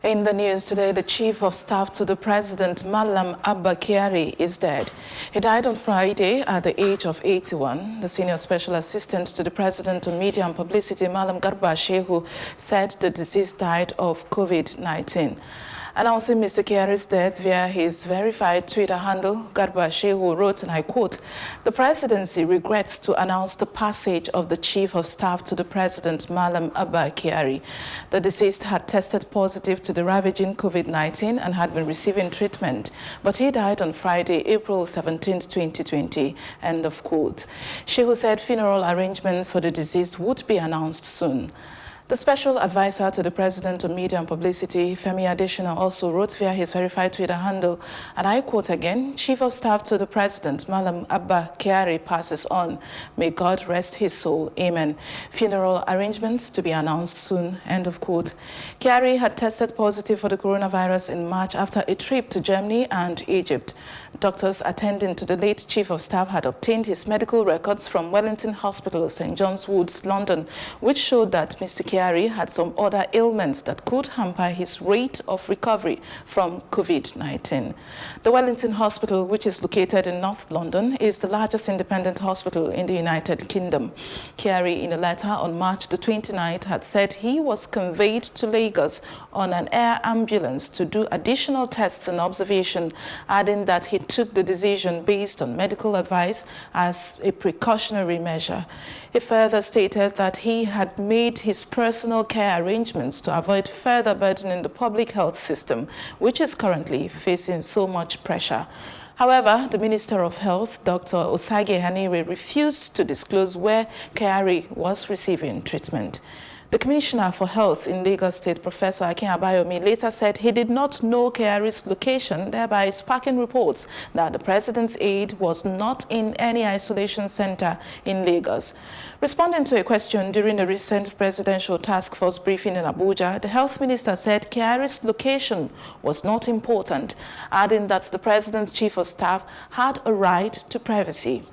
In the news today, the Chief of Staff to the President, Malam Abba Kyari, is dead. He died on Friday at the age of 81. The Senior Special Assistant to the President on Media and Publicity, Malam Garba Shehu, said the deceased died of COVID-19. Announcing Mr. Kyari's death via his verified Twitter handle, Garba Shehu wrote, and I quote, "The presidency regrets to announce the passage of the Chief of Staff to the President, Malam Abba Kyari. The deceased had tested positive to the ravaging COVID-19 and had been receiving treatment, but he died on Friday, April 17, 2020, end of quote." Shehu said funeral arrangements for the deceased would be announced soon. The special advisor to the President on Media and Publicity, Femi Adesina, also wrote via his verified Twitter handle, and I quote again, "Chief of Staff to the President, Malam Abba Kyari, passes on. May God rest his soul. Amen. Funeral arrangements to be announced soon." End of quote. Kyari had tested positive for the coronavirus in March after a trip to Germany and Egypt. Doctors attending to the late Chief of Staff had obtained his medical records from Wellington Hospital, St. John's Wood, London, which showed that Mr. Kyari had some other ailments that could hamper his rate of recovery from COVID-19. The Wellington Hospital, which is located in North London, is the largest independent hospital in the United Kingdom. Kyari, in a letter on March the 29th, had said he was conveyed to Lagos on an air ambulance to do additional tests and observation, adding that he took the decision based on medical advice as a precautionary measure. He further stated that he had made his personal care arrangements to avoid further burdening the public health system, which is currently facing so much pressure. However, the Minister of Health, Dr. Osage Hanire, refused to disclose where Kyari was receiving treatment. The Commissioner for Health in Lagos State, Professor Akin Abayomi, later said he did not know Kyari's location, thereby sparking reports that the President's aide was not in any isolation center in Lagos. Responding to a question during a recent presidential task force briefing in Abuja, the Health Minister said Kyari's location was not important, adding that the President's Chief of Staff had a right to privacy.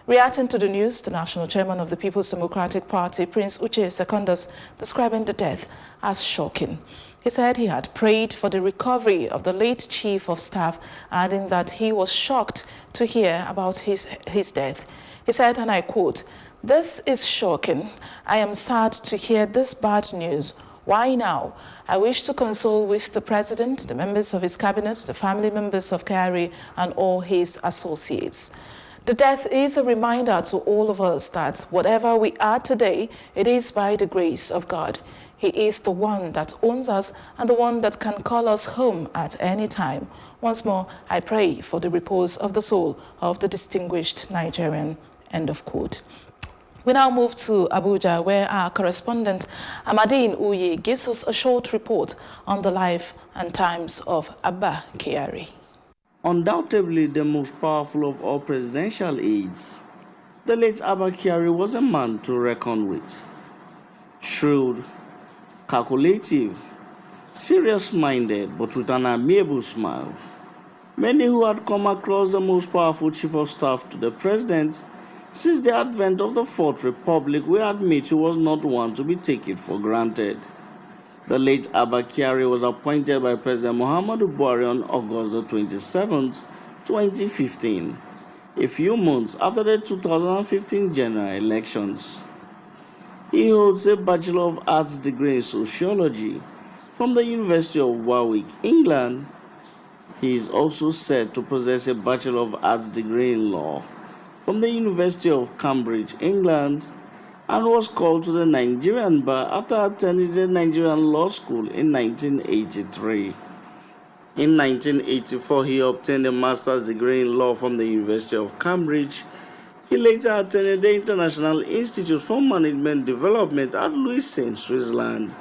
Reacting to the news, the National Chairman of the People's Democratic Party, Prince Uche Secondus, describing the death as shocking. He said he had prayed for the recovery of the late Chief of Staff, adding that he was shocked to hear about his death. He said, and I quote, "This is shocking. I am sad to hear this bad news. Why now? I wish to console with the President, the members of his cabinet, the family members of Kyari, and all his associates." The death is a reminder to all of us that whatever we are today, it is by the grace of God. He is the one that owns us and the one that can call us home at any time. Once more, I pray for the repose of the soul of the distinguished Nigerian. End of quote. We now move to Abuja, where our correspondent Amadine Uye gives us a short report on the life and times of Abba Kyari. Undoubtedly the most powerful of all presidential aides, the late Abba Kyari was a man to reckon with. Shrewd, calculative, serious-minded, but with an amiable smile. Many who had come across the most powerful Chief of Staff to the President since the advent of the Fourth Republic will admit he was not one to be taken for granted. The late Abba Kyari was appointed by President Muhammadu Buhari on August 27, 2015, a few months after the 2015 general elections. He holds a Bachelor of Arts degree in Sociology from the University of Warwick, England. He is also said to possess a Bachelor of Arts degree in Law from the University of Cambridge, England, and was called to the Nigerian bar after attending the Nigerian Law School in 1983. In 1984, he obtained a master's degree in law from the University of Cambridge. He later attended the International Institute for Management Development at Lausanne, Switzerland,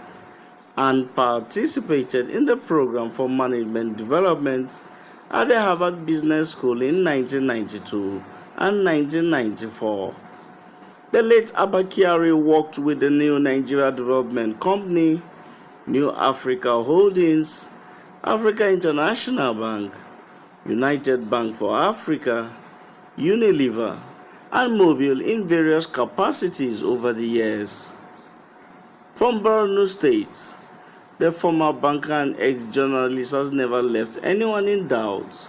and participated in the program for management development at the Harvard Business School in 1992 and 1994. The late Abba Kyari worked with the New Nigeria Development Company, New Africa Holdings, Africa International Bank, United Bank for Africa, Unilever, and Mobil in various capacities over the years. From Borno State, The former banker and ex-journalist has never left anyone in doubt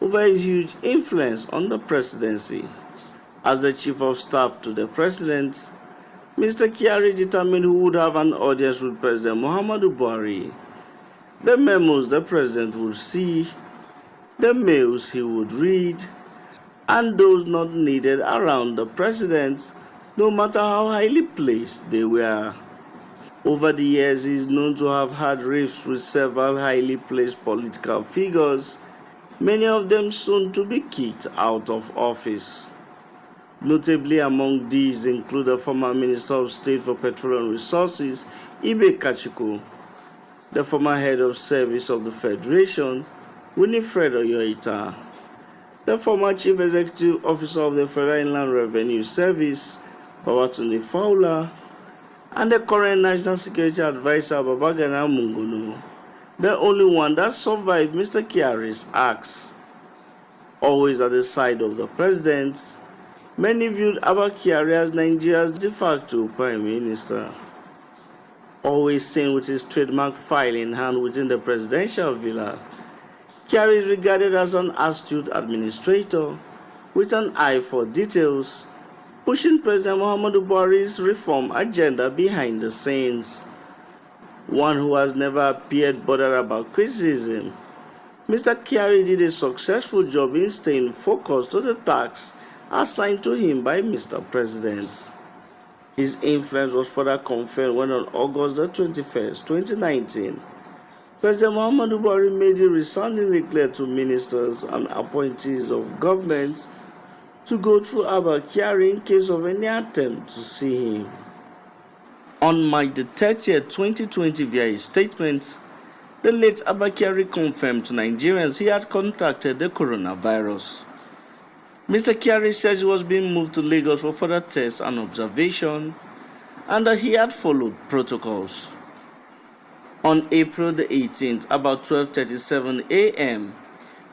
over his huge influence on the presidency. As the chief of staff to the president, Mr. Kyari determined who would have an audience with President Muhammadu Buhari, the memos the president would see, the mails he would read, and those not needed around the president, no matter how highly placed they were. Over the years, he is known to have had rifts with several highly placed political figures, many of them soon to be kicked out of office. Notably among these include the former Minister of State for Petroleum Resources, Ibe Kachiko, the former Head of Service of the Federation, Winifred Oyoita, the former Chief Executive Officer of the Federal Inland Revenue Service, Babatunde Fowler, and the current National Security Advisor, Babagana Mungono, the only one that survived Mr. Kyari's acts. Always at the side of the president, many viewed Abba Kyari as Nigeria's de facto Prime Minister. Always seen with his trademark file in hand within the presidential villa, Kyari is regarded as an astute administrator with an eye for details, pushing President Muhammadu Buhari's reform agenda behind the scenes. One who has never appeared bothered about criticism, Mr. Kyari did a successful job in staying focused to the tasks assigned to him by Mr. President. His influence was further confirmed when on August the 21st, 2019, President Muhammadu Buhari made it resoundingly clear to ministers and appointees of governments to go through Abba Kyari in case of any attempt to see him. On March 30th, 2020, via a statement, the late Abba Kyari confirmed to Nigerians he had contracted the coronavirus. Mr. Kyari says he was being moved to Lagos for further tests and observation, and that he had followed protocols. On April the 18th, about 12:37 a.m.,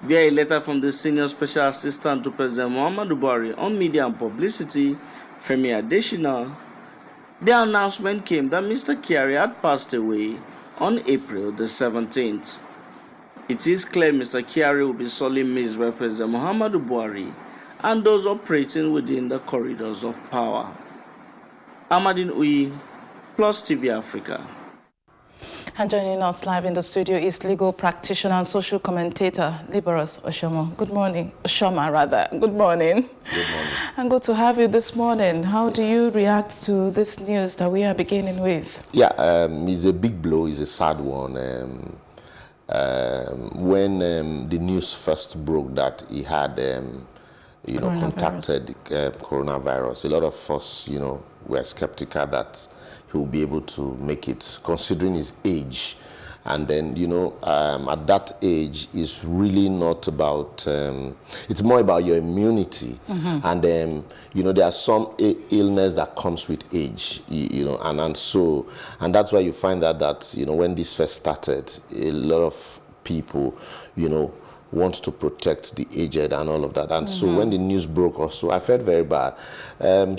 via a letter from the Senior Special Assistant to President Muhammadu Buhari on Media and Publicity, Femi Adesina, the announcement came that Mr. Kyari had passed away on April the 17th. It is clear Mr. Kyari will be sorely missed by President Muhammadu Buhari and those operating within the corridors of power. Amadine Uyi, Plus TV Africa. And joining us live in the studio is legal practitioner and social commentator, Liberus Oshomo. Good morning. Oshoma, rather. Good morning. Good morning. And good to have you this morning. How do you react to this news that we are beginning with? Yeah, it's a big blow. It's a sad one. When the news first broke that he had, contacted coronavirus, a lot of us, were skeptical that he will be able to make it, considering his age. And then, at that age, it's really not about, it's more about your immunity. Mm-hmm. And there are some illness that comes with age, and that's why you find that when this first started, a lot of people, want to protect the aged and all of that. And so when the news broke also, I felt very bad.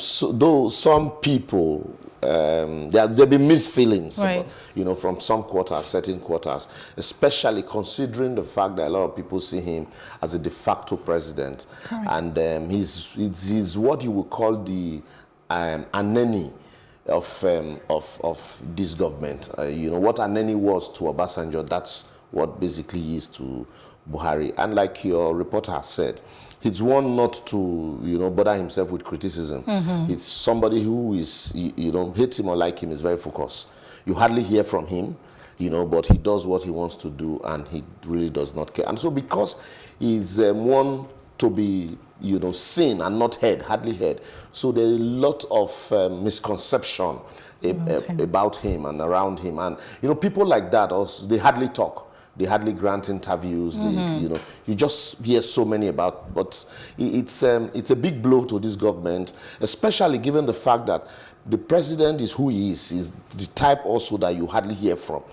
So though some people, there'll be mixed feelings, right, about, from some quarters, certain quarters, especially considering the fact that a lot of people see him as a de facto president. Correct. And he's what you would call the Aneni of this government. What Aneni was to Obasanjo, that's what basically he is to Buhari. And like your reporter has said, he's one not to, bother himself with criticism. Mm-hmm. It's somebody who is, hate him or like him, is very focused. You hardly hear from him, but he does what he wants to do and he really does not care. And so because he's one to be, seen and not heard, hardly heard, so there's a lot of misconception about him and around him. And, people like that, also, they hardly talk. They hardly grant interviews. Mm-hmm. You just hear so many about. But it's a big blow to this government, especially given the fact that the president is who he is. He's the type also that you hardly hear from,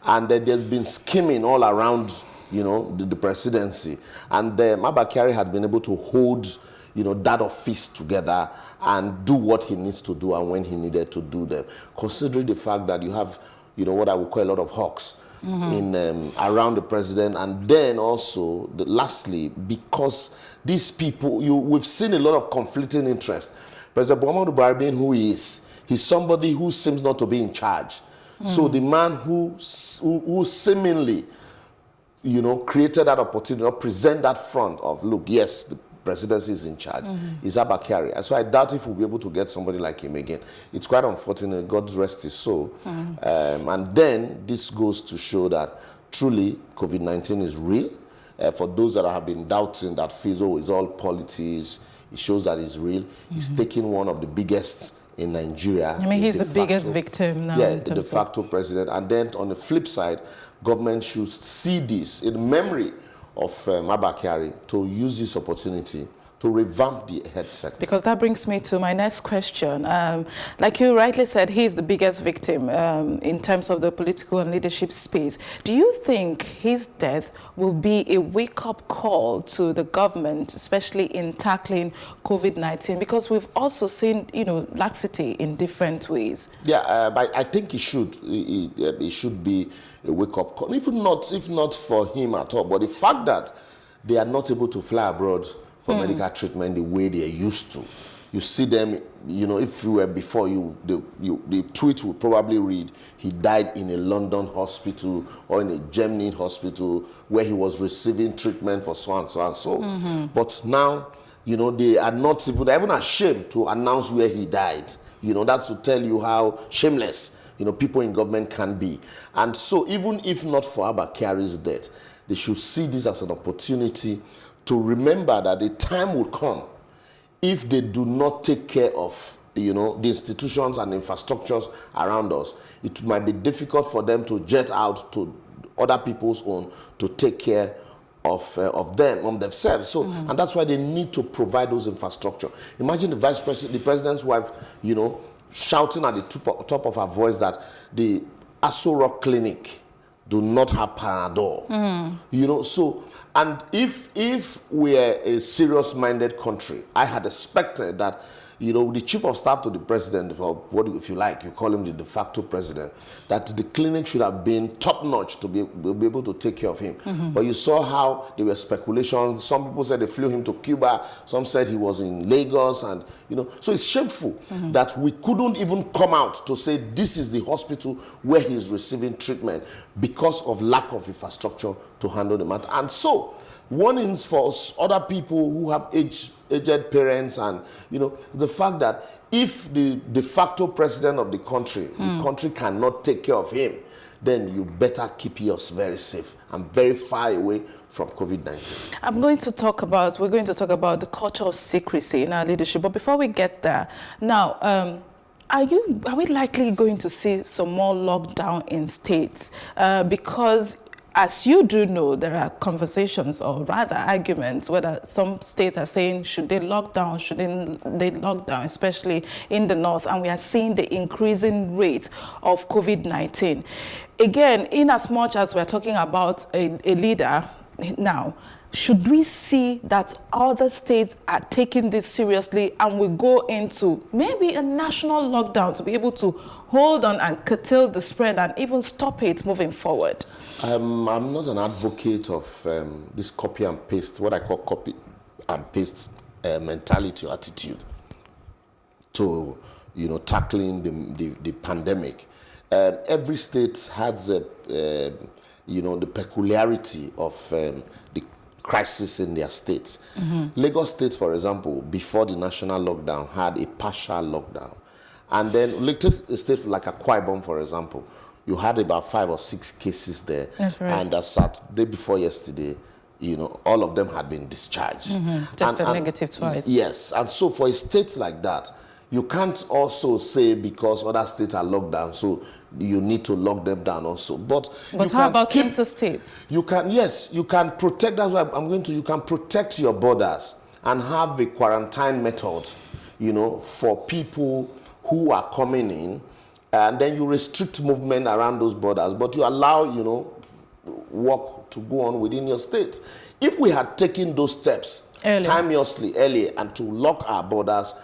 and there's been scheming all around, the presidency. And Abba Kyari had been able to hold, that office together and do what he needs to do and when he needed to do them. Considering the fact that you have what I would call a lot of hawks in around the president. And then also, lastly, because these people, we've seen a lot of conflicting interest. President Buhari being who he is, he's somebody who seems not to be in charge. So the man who seemingly, created that opportunity or present that front of, look, yes, the presidency is in charge, is Abba Kyari. So I doubt if we'll be able to get somebody like him again. It's quite unfortunate, God rest his soul. And then this goes to show that truly COVID-19 is real. For those that have been doubting, that feels, it's all politics, it shows that it's real. He's taking one of the biggest in Nigeria. I mean, he's the biggest victim now. Yeah, the de facto president. And then on the flip side, government should see this in memory of Abba Kyari to use this opportunity to revamp the health sector. Because that brings me to my next question. Like you rightly said, he's the biggest victim in terms of the political and leadership space. Do you think his death will be a wake-up call to the government, especially in tackling COVID-19? Because we've also seen, laxity in different ways. Yeah, but I think it should. It should be a wake-up call. If not for him at all, but the fact that they are not able to fly abroad for medical treatment the way they are used to. You see them, if you were before the tweet would probably read, he died in a London hospital or in a Germany hospital where he was receiving treatment for so and so and so. But now, they are not they're even ashamed to announce where he died. That's to tell you how shameless, people in government can be. And so even if not for Abba Kyari's death, they should see this as an opportunity to remember that the time will come if they do not take care of, the institutions and infrastructures around us. It might be difficult for them to jet out to other people's own to take care of themselves. So, and that's why they need to provide those infrastructure. Imagine the president's wife, shouting at the top of her voice that the Aso Rock Clinic do not have Panadol. So, and if we're a serious-minded country, I had expected that, the chief of staff to the president, or if you like, you call him the de facto president, that the clinic should have been top-notch to be able to take care of him. But you saw how there were speculations. Some people said they flew him to Cuba. Some said he was in Lagos. And, so it's shameful that we couldn't even come out to say this is the hospital where he's receiving treatment because of lack of infrastructure to handle the matter. And so, warnings for other people who have aged parents, and the fact that if the de facto president of the country cannot take care of him, then you better keep yours very safe and very far away from COVID-19. We're going to talk about the culture of secrecy in our leadership. But before we get there, now, are we likely going to see some more lockdown in states? Because as you do know, there are conversations, or rather arguments, whether some states are saying, should they lock down, shouldn't they lock down, especially in the north, and we are seeing the increasing rate of COVID-19. Again, in as much as we're talking about a leader now, should we see that other states are taking this seriously and we go into maybe a national lockdown to be able to hold on and curtail the spread and even stop it moving forward? I'm not an advocate of this copy and paste, what I call copy and paste mentality or attitude to, tackling the pandemic. Every state has the peculiarity of the crisis in their states. Lagos State, for example, before the national lockdown, had a partial lockdown. And then, take a state like Akwa Ibom, for example. You had about 5 or 6 cases there. That's right. And as at day before yesterday, all of them had been discharged. Tested negative twice. Yes. And so for a state like that, you can't also say because other states are locked down, so you need to lock them down also. But how about interstates? You can protect, that's why you can protect your borders and have a quarantine method, for people who are coming in, and then you restrict movement around those borders, but you allow, work to go on within your state. If we had taken those steps timeously, earlier, and to lock our borders,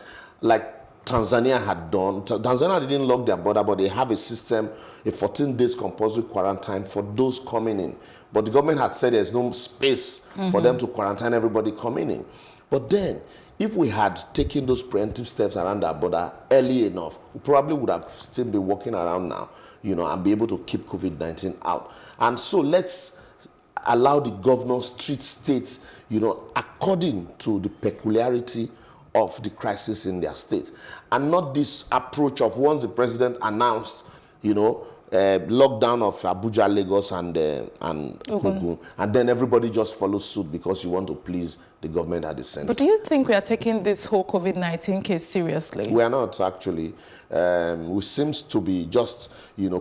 like Tanzania had done. Tanzania didn't lock their border, but they have a system, a 14 days compulsory quarantine for those coming in. But the government had said there's no space for them to quarantine everybody coming in. But then, if we had taken those preemptive steps around our border early enough, we probably would have still been walking around now, and be able to keep COVID-19 out. And so let's allow the governors treat states, according to the peculiarity of the crisis in their state, and not this approach of once the president announced, lockdown of Abuja, Lagos, and Ogun, and then everybody just follows suit because you want to please the government at the center. But do you think we are taking this whole COVID-19 case seriously? We are not, actually. We seems to be just,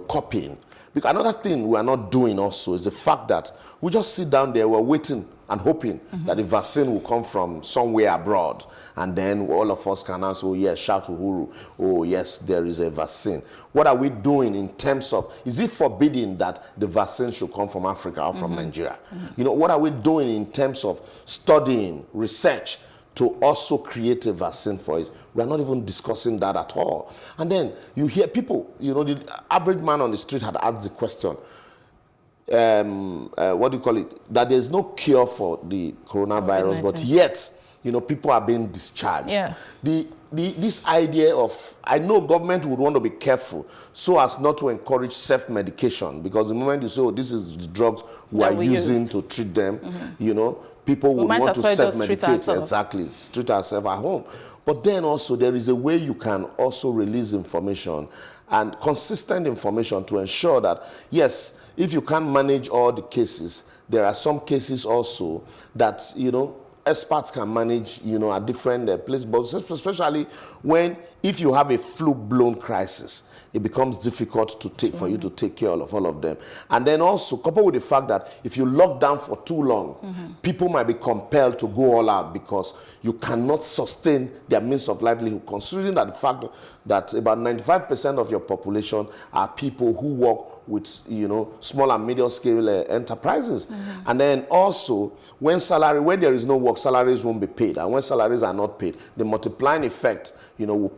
copying. Because another thing we are not doing also is the fact that we just sit down there, we're waiting and hoping that the vaccine will come from somewhere abroad. And then all of us can answer, oh yes, shout uhuru, oh yes, there is a vaccine. What are we doing in terms of, is it forbidden that the vaccine should come from Africa or from Nigeria? What are we doing in terms of studying, research, to also create a vaccine for it? We are not even discussing that at all. And then you hear people, the average man on the street had asked the question, what do you call it? That there's no cure for the coronavirus, but yet, people are being discharged. Yeah. This idea of, I know government would want to be careful so as not to encourage self-medication, because the moment you say, oh, this is the drugs we are using to treat them, people would want to self-medicate. Exactly, treat ourselves at home. But then also there is a way you can also release information and consistent information to ensure that, yes, if you can't manage all the cases, there are some cases also that, experts can manage, at different places, but especially if you have a full-blown crisis, it becomes difficult to take for you to take care of all of them. And then also, coupled with the fact that if you lock down for too long, people might be compelled to go all out because you cannot sustain their means of livelihood, considering that the fact that about 95% of your population are people who work with, small and medium scale enterprises. And then also, when there is no work, salaries won't be paid. And when salaries are not paid, the multiplying effect, will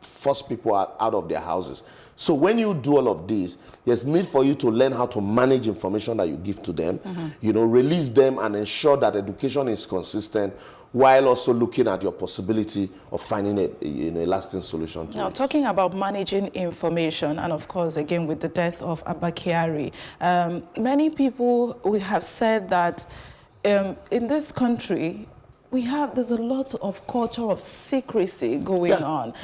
force people out of their houses. So when you do all of this, there's need for you to learn how to manage information that you give to them, release them and ensure that education is consistent, while also looking at your possibility of finding a lasting solution to it. Now, talking about managing information, and of course, again, with the death of Abba Kyari, many people have said that in this country, there's a lot of culture of secrecy going on.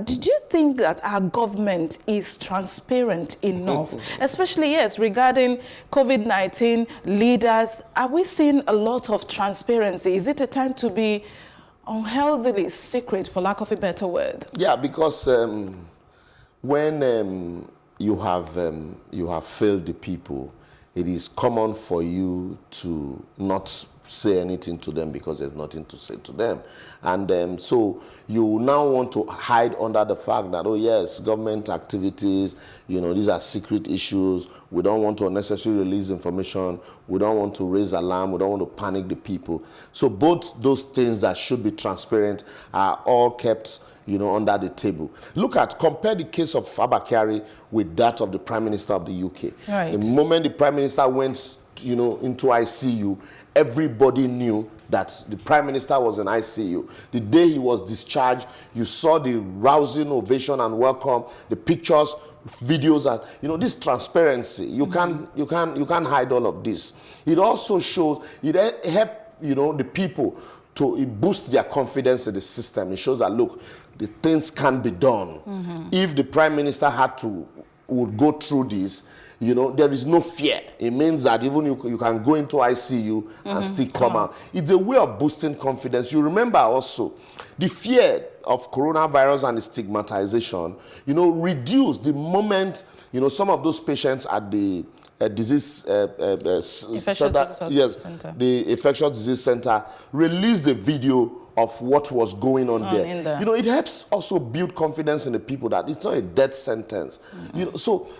Did you think that our government is transparent enough, especially, yes, regarding COVID-19 leaders? Are we seeing a lot of transparency? Is it a time to be unhealthily secret, for lack of a better word? Yeah, because when you have failed the people, it is common for you to not say anything to them because there's nothing to say to them. And so you now want to hide under the fact that, oh yes, government activities, these are secret issues. We don't want to unnecessarily release information. We don't want to raise alarm. We don't want to panic the people. So both those things that should be transparent are all kept under the table. Compare the case of Abba Kyari with that of the Prime Minister of the UK. Right. The moment the Prime Minister went, into ICU, everybody knew that the Prime Minister was in ICU. The day he was discharged, you saw the rousing ovation and welcome, the pictures, videos, and this transparency. You can't hide all of this. It also shows, it helped the people to boost their confidence in the system. It shows that, look, the things can be done. If the Prime Minister would go through this, there is no fear. It means that even you can go into ICU and still come out. It's a way of boosting confidence. You remember also the fear of coronavirus and the stigmatization, reduced the moment, some of those patients at the disease center, the infectious disease center, released the video of what was going on there. It helps also build confidence in the people that it's not a death sentence.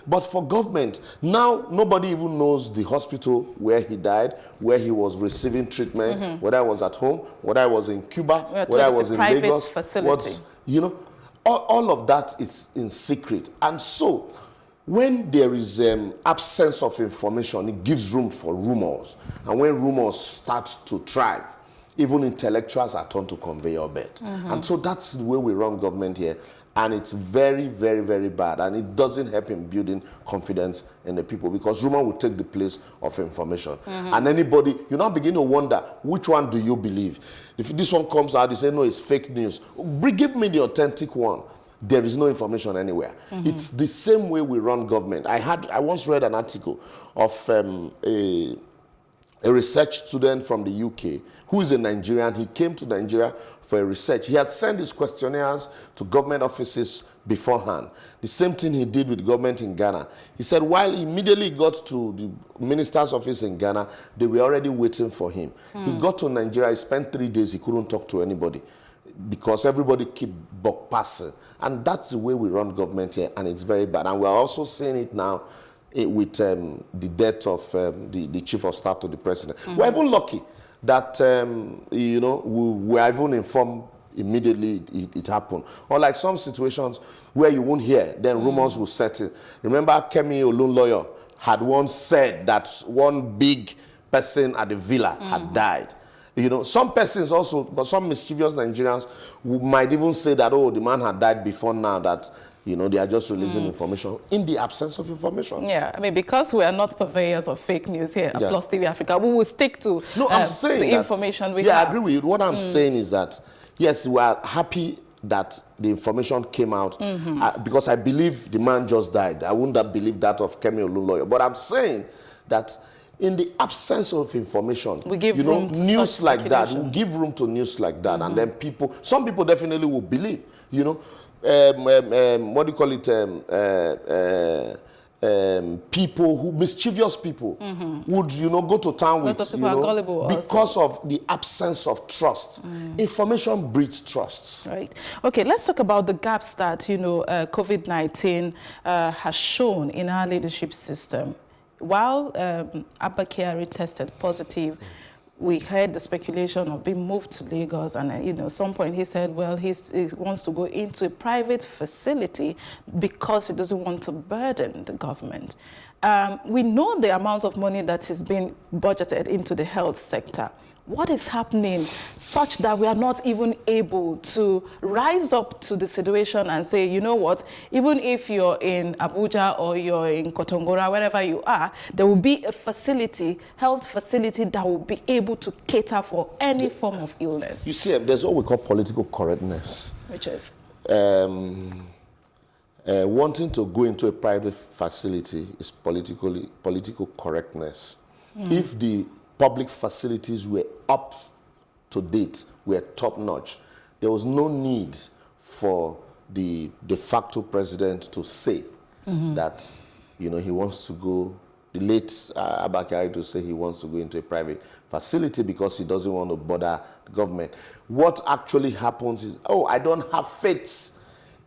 But for government, now nobody even knows the hospital where he died, where he was receiving treatment, whether I was at home, whether I was in Cuba, whether I was in Lagos. Facility. All of that is in secret. And so, when there is absence of information, it gives room for rumors. And when rumors start to thrive, even intellectuals are turned to conveyor belt. And so that's the way we run government here. And it's very, very, very bad. And it doesn't help in building confidence in the people, because rumor will take the place of information. And anybody, you now begin to wonder, which one do you believe? If this one comes out, you say, no, it's fake news. Give me the authentic one. There is no information anywhere. It's the same way we run government. I once read an article of a research student from the UK who is a Nigerian. He came to Nigeria for a research. He had sent his questionnaires to government offices beforehand. The same thing he did with government in Ghana. He said while he immediately got to the minister's office in Ghana, they were already waiting for him. He got to Nigeria, he spent 3 days, he couldn't talk to anybody, because everybody keep buck passing. And that's the way we run government here, and it's very bad. And we're also seeing it now with the death of the chief of staff to the president. We're even lucky that, we were even informed immediately it happened. Or like some situations where you won't hear, then rumors will set in. Remember Kemi Olunloyo had once said that one big person at the villa had died. Some persons also, but some mischievous Nigerians might even say that, oh, the man had died before now, that, they are just releasing information in the absence of information. Yeah, I mean, because we are not purveyors of fake news here at Plus TV Africa, we will stick to I'm saying the information we have. I agree with you. What I'm saying is that, yes, we are happy that the information came out, because I believe the man just died. I wouldn't have believed that of Kemi Olunloyo. But I'm saying that in the absence of information, we give room to news like that, we give room to news like that, and then some people definitely will believe, what do you call it, mischievous people would, go to town with, because of the absence of trust. Information breeds trust. Right. Okay, let's talk about the gaps that, COVID-19 has shown in our leadership system. While Abba Kyari tested positive, we heard the speculation of being moved to Lagos, and at some point he said, well, he wants to go into a private facility because he doesn't want to burden the government. We know the amount of money that has been budgeted into the health sector. What is happening such that we are not even able to rise up to the situation and say, you know what, even if you're in Abuja or you're in Kotongora, wherever you are, there will be a facility, health facility, that will be able to cater for any form of illness? You see, there's what we call political correctness. Which is? Wanting to go into a private facility is political correctness. If the public facilities were up to date, were top-notch, there was no need for the de facto president to say that, he wants to go, the late Abba Kyari to say he wants to go into a private facility because he doesn't want to bother the government. What actually happens is, I don't have faith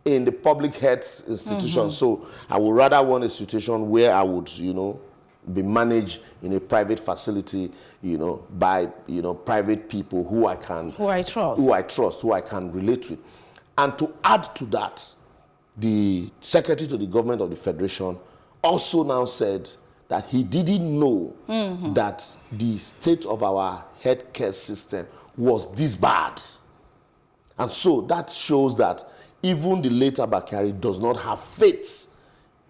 in the public health institution, so I would rather want a situation where I would, be managed in a private facility, by, private people who I trust, who I can relate with. And to add to that, the Secretary to the Government of the Federation also now said that he didn't know that the state of our healthcare system was this bad. And so that shows that even the late Abba Kyari does not have faith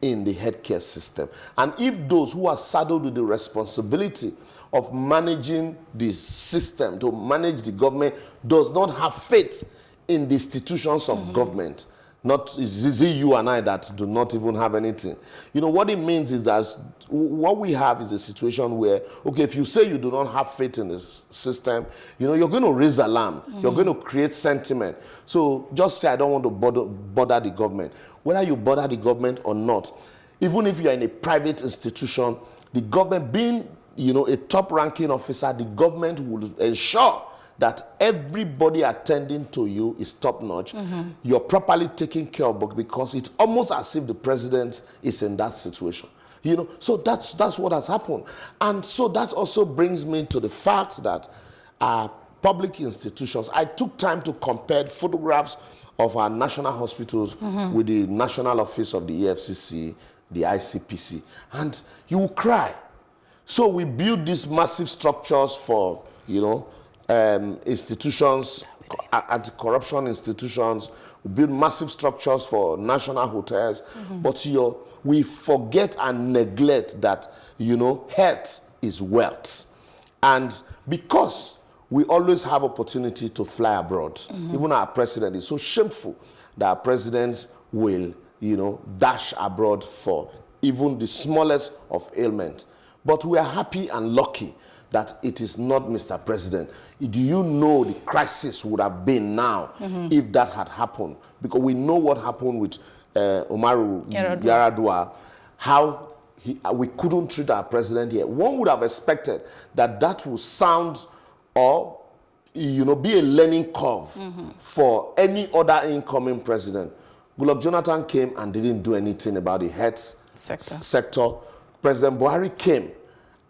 in the healthcare system. And if those who are saddled with the responsibility of managing this system, to manage the government, does not have faith in the institutions of government, not is it you and I that do not even have anything. What it means is that what we have is a situation where, okay, if you say you do not have faith in the system, you're going to raise alarm. You're going to create sentiment. So just say, I don't want to bother the government. Whether you bother the government or not, even if you're in a private institution, the government being, a top-ranking officer, the government will ensure that everybody attending to you is top-notch. You're properly taken care of, because it's almost as if the president is in that situation. So that's what has happened. And so that also brings me to the fact that public institutions, I took time to compare photographs of our national hospitals with the National Office of the EFCC, the ICPC, and you will cry. So we build these massive structures for, institutions, anti-corruption institutions. We build massive structures for national hotels, but we forget and neglect that, health is wealth. And because we always have opportunity to fly abroad, even our president is so shameful that our presidents will, dash abroad for even the smallest of ailments. But we are happy and lucky that it is not Mr. President. Do you know the crisis would have been now if that had happened? Because we know what happened with Umaru Yar'Adua, how we couldn't treat our president here. One would have expected that would sound or be a learning curve for any other incoming president. Goodluck Jonathan came and didn't do anything about the health sector. President Buhari came,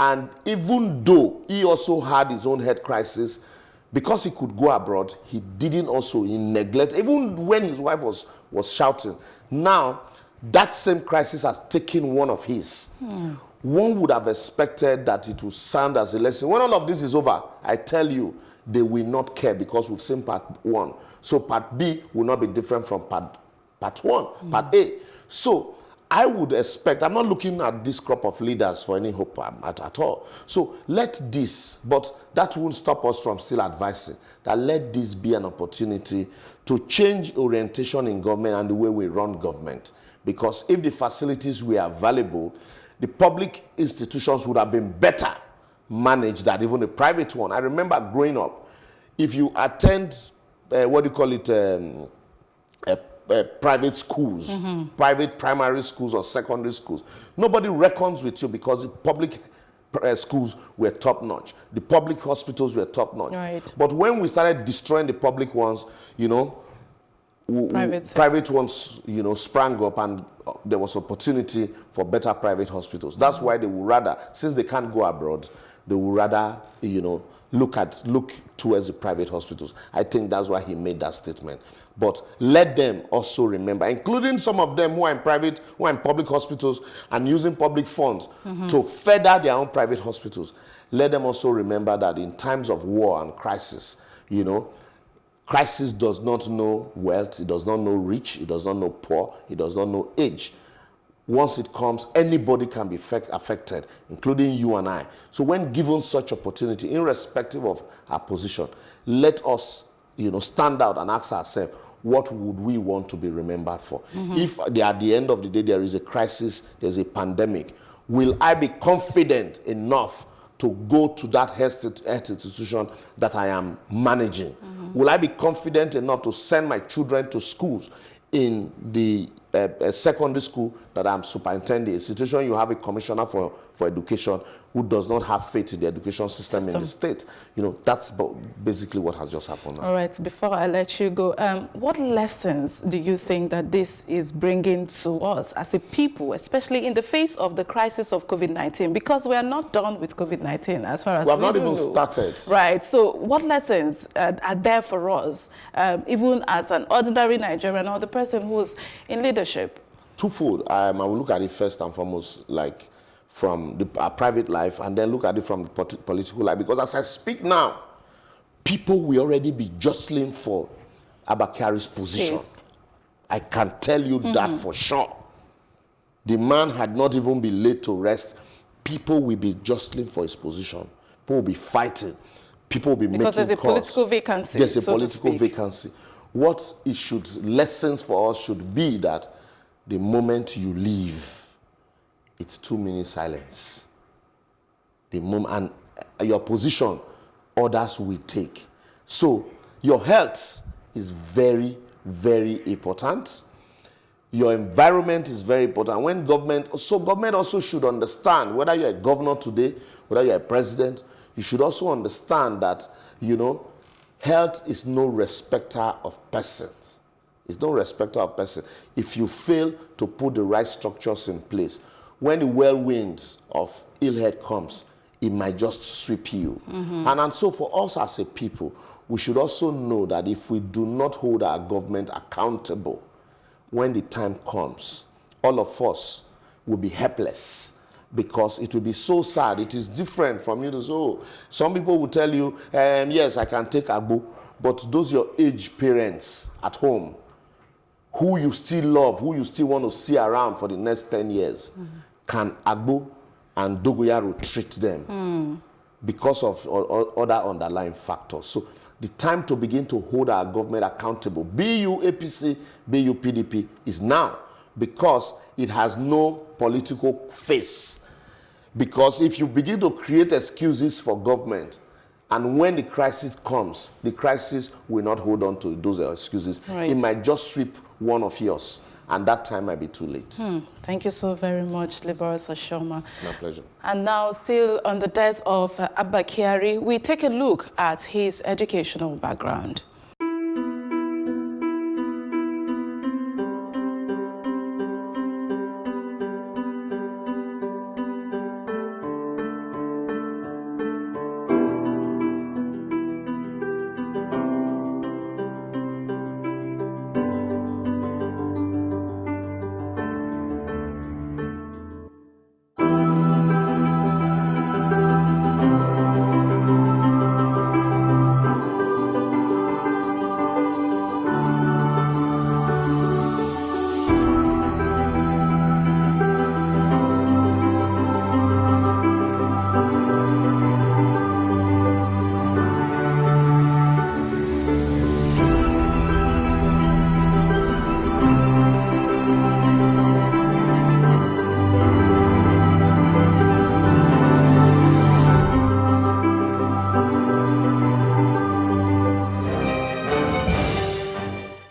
and even though he also had his own health crisis, because he could go abroad, he didn't also neglect, even when his wife was shouting. Now, that same crisis has taken one of his. One would have expected that it would sound as a lesson. When all of this is over, I tell you, they will not care because we've seen part 1. So part B will not be different from part 1, part A. So I would expect, I'm not looking at this crop of leaders for any hope at all. So let this, but that won't stop us from still advising, that let this be an opportunity to change orientation in government and the way we run government. Because if the facilities were available, the public institutions would have been better managed than even the private one. I remember growing up, if you attend, private schools, private primary schools or secondary schools, nobody reckons with you because the public schools were top-notch. The public hospitals were top-notch. Right. But when we started destroying the public ones, private ones, sprang up, and there was opportunity for better private hospitals. That's why they would rather, since they can't go abroad, they would rather, look towards the private hospitals. I think that's why he made that statement. But let them also remember, including some of them who are in public hospitals and using public funds to further their own private hospitals. Let them also remember that in times of war and crisis, crisis does not know wealth, it does not know rich, it does not know poor, it does not know age. Once it comes, anybody can be affected, including you and I. So when given such opportunity, irrespective of our position, let us, stand out and ask ourselves, what would we want to be remembered for? If at the end of the day there is a crisis, there's a pandemic, will I be confident enough to go to that health institution that I am managing? Will I be confident enough to send my children to schools in the secondary school that I'm superintending, a situation you have a commissioner for education who does not have faith in the education system in the state? That's basically what has just happened now. All right, before I let you go, what lessons do you think that this is bringing to us as a people, especially in the face of the crisis of COVID-19? Because we are not done with COVID-19 as far as we have not even started. Right, so what lessons are there for us, even as an ordinary Nigerian or the person who's in leadership? Twofold. I will look at it first and foremost, from our private life, and then look at it from the political life. Because as I speak now, people will already be jostling for Abba Kyari's position. I can tell you that for sure. The man had not even been laid to rest. People will be jostling for his position. People will be fighting. People will be making calls. Because there's a political vacancy. There's a political vacancy. What lessons for us should be that the moment you leave, it's 2-minute silence. The moment, and your position, others will take. So your health is very, very important. Your environment is very important. When government also should understand, whether you're a governor today, whether you're a president, you should also understand that, health is no respecter of persons. It's no respecter of persons. If you fail to put the right structures in place, when the whirlwind of ill health comes, it might just sweep you. And so for us as a people, we should also know that if we do not hold our government accountable, when the time comes, all of us will be helpless, because it will be so sad. It is different from you to say, oh, some people will tell you, yes, I can take Agbo, but those your aged parents at home, who you still love, who you still want to see around for the next 10 years, can Agbo and Dogoyaro treat them because of other underlying factors? So the time to begin to hold our government accountable, be you APC, be you PDP, is now, because it has no political face. Because if you begin to create excuses for government, and when the crisis comes, the crisis will not hold on to those excuses. Right. It might just sweep one of yours, and that time might be too late. Thank you so very much, Liberus Ashoma. My pleasure. And now, still on the death of Abba Kyari, we take a look at his educational background.